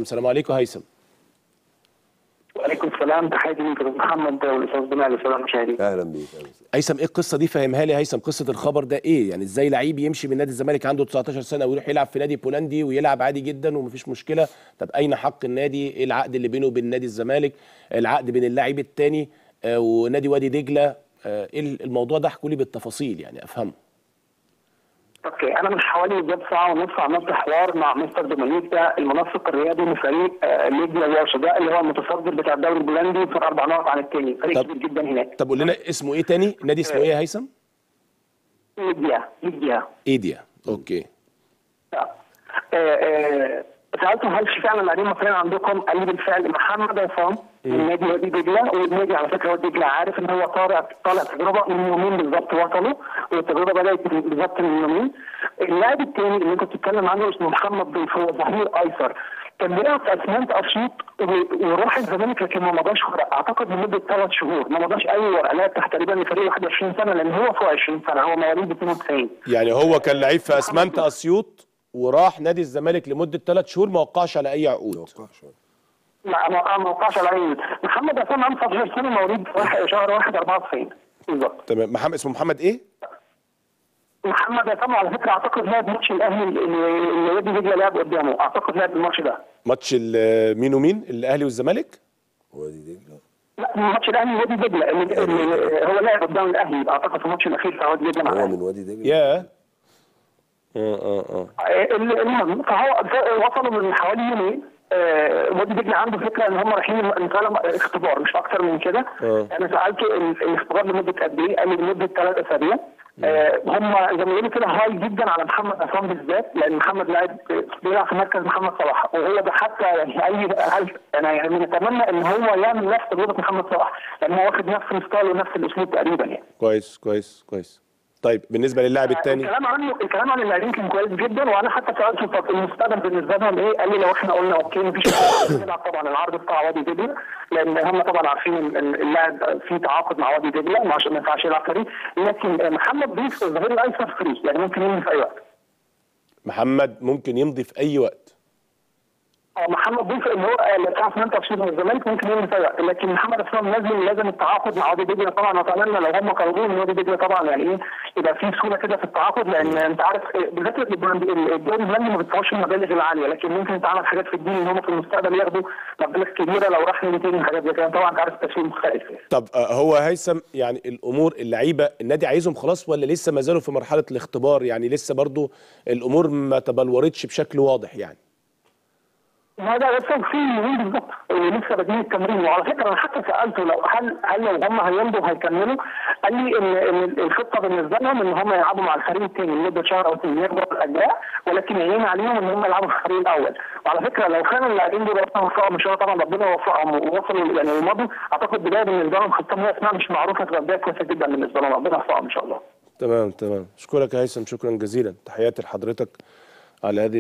السلام عليكم هيثم. وعليكم السلام، تحياتي ليك يا محمد والاستاذ بلال والسلام المشاهدين. اهلا بيك. هيثم ايه القصه دي؟ فهمها لي هيثم، قصه الخبر ده ايه؟ يعني ازاي لعيب يمشي من نادي الزمالك عنده 19 سنه ويروح يلعب في نادي بولندي ويلعب عادي جدا ومفيش مشكله؟ طب اين حق النادي؟ ايه العقد اللي بينه وبين نادي الزمالك؟ العقد بين اللاعب الثاني ونادي وادي دجله؟ ايه الموضوع ده؟ احكوا لي بالتفاصيل يعني افهمه. اوكي، انا من حوالي ساعه ونص عملت حوار مع مستر دومينيكا المنسق الرياضي لفريق ليجيا وارشا، ده اللي هو المتصدر بتاع الدوري البولندي، فرق 4 نقط عن الثاني، فريق كبير جدا هناك. طب قول لنا اسمه ايه تاني؟ نادي اسمه ايه يا هيثم؟ ليجيا. ايديا. اوكي. سالته هل في فعلا لاعبين مصريين عندكم؟ قال لي بالفعل محمد عصام من نادي وادي دجله، والنادي على فكره وادي دجله عارف ان هو طالع تجربه من يومين بالظبط وصلوا، والتجربه بدات بالظبط من يومين. اللاعب الثاني اللي انت بتتكلم عنه اسمه محمد ضيف، هو ظهير ايسر، كان بيلعب في اسمنت اسيوط وراح الزمالك لكن ما مضاش ورق، اعتقد لمده 3 شهور ما مضاش اي ورقات تحت تقريبا لفريق 21 سنه، لان هو فوق 20 سنه، هو مواليد 92. يعني هو كان لعيب في اسمنت اسيوط وراح نادي الزمالك لمده 3 شهور ما وقعش على اي عقود. لا ما وقعش على اي. محمد عصام عنده 19 سنه، مواليد شهر 1 94 بالظبط. تمام. اسمه محمد ايه؟ محمد عصام على فكره اعتقد لعب ماتش الاهلي اللي وادي دجله لعب قدامه، اعتقد لعب الماتش ده. ماتش مين ومين؟ الاهلي والزمالك؟ وادي دجله. لا ماتش الاهلي وادي دجله اللي هو لعب قدام الاهلي اعتقد في الماتش الاخير بتاع وادي دجله. هو من وادي دجله. ياه. المهم فهو وصلوا من حوالي يومين. وادي دجله عنده فكره ان هم رايحين اختبار مش اكتر من كده. انا سالته الاختبار لمده قد ايه؟ قال لي لمده 3 اسابيع. هم زي ما بيقولوا كده هاي جدا على محمد عصام بالذات، لان محمد لاعب بيلعب في مركز محمد صلاح، وهو ده حتى يعني انا يعني بنتمنى ان هو يعمل نفس تجربه محمد صلاح، لان هو واخد نفس الستايل ونفس الاسلوب تقريبا يعني. كويس. طيب بالنسبه للاعب الثاني، الكلام عن اللاعبين كان كويس جدا، وانا حتى سالته طب المستقبل بالنسبه لهم ايه؟ قال لي لو احنا قلنا اوكي مفيش يلعب طبعا العرض بتاع وادي دجله، لان هم طبعا عارفين ان اللاعب في تعاقد مع وادي دجله عشان ما ينفعش يلعب فريق، لكن محمد ضيف الظهير الايسر فري، يعني ممكن يمضي في اي وقت. محمد ممكن يمضي في اي وقت. محمد ضيف اللي هو اللي بتاع اسمنت اسيوط من الزمالك ممكن يمضي في اي وقت، لكن محمد عصام لازم التعاقد مع وادي دجله طبعا، واتمنى لو هم قرروا من وادي دجله طبعا يعني ايه يبقى في سهوله كده في التعاقد، لان انت عارف بالذات الدوري البولندي ما بيدفعوش المبالغ العاليه، لكن ممكن يتعمل حاجات في الدين ان هم في المستقبل ياخدوا مبالغ كبيره لو راح نادي تاني، حاجات زي كده طبعا انت عارف التسويق مختلف. طب هو هيثم يعني الامور اللعيبه النادي عايزهم خلاص ولا لسه ما زالوا في مرحله الاختبار؟ يعني لسه برضو الامور ما تبلورتش بشكل واضح يعني. هذا وصل فيه يومين بالظبط لسه بادئين التمرين، وعلى فكره انا حتى سالته هل لو هم هيمضوا هيكملوا؟ قال لي ان الخطه بالنسبه لهم ان هم يلعبوا مع الفريق الثاني لمده شهر او 2 ياخدوا الاجواء، ولكن يعين عليهم ان هم يلعبوا في الفريق الاول. وعلى فكره لو كانوا اللاعبين دول اصلا وفقهم ان شاء الله طبعا ربنا وفقهم ووصلوا يعني ومضوا، اعتقد بدايه بالنسبه لهم خطتهم هي اسمها مش معروفه، تبقى بدايه كويسه جدا بالنسبه لهم، ربنا يوفقهم ان شاء الله. تمام. اشكرك يا هيثم، شكرا جزيلا، تحياتي لحضرتك على هذه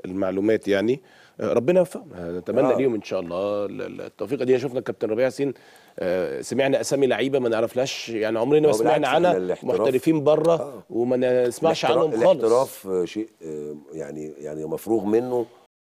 المعلومات يعني. ربنا يوفقهم، نتمنى ليهم ان شاء الله التوفيق. دي شفنا كابتن ربيع ياسين، سمعنا اسامي لعيبه ما نعرفلهاش يعني، عمرنا ما سمعنا عنها، محترفين بره وما نسمعش عنهم خالص. الاحتراف شيء يعني مفروغ منه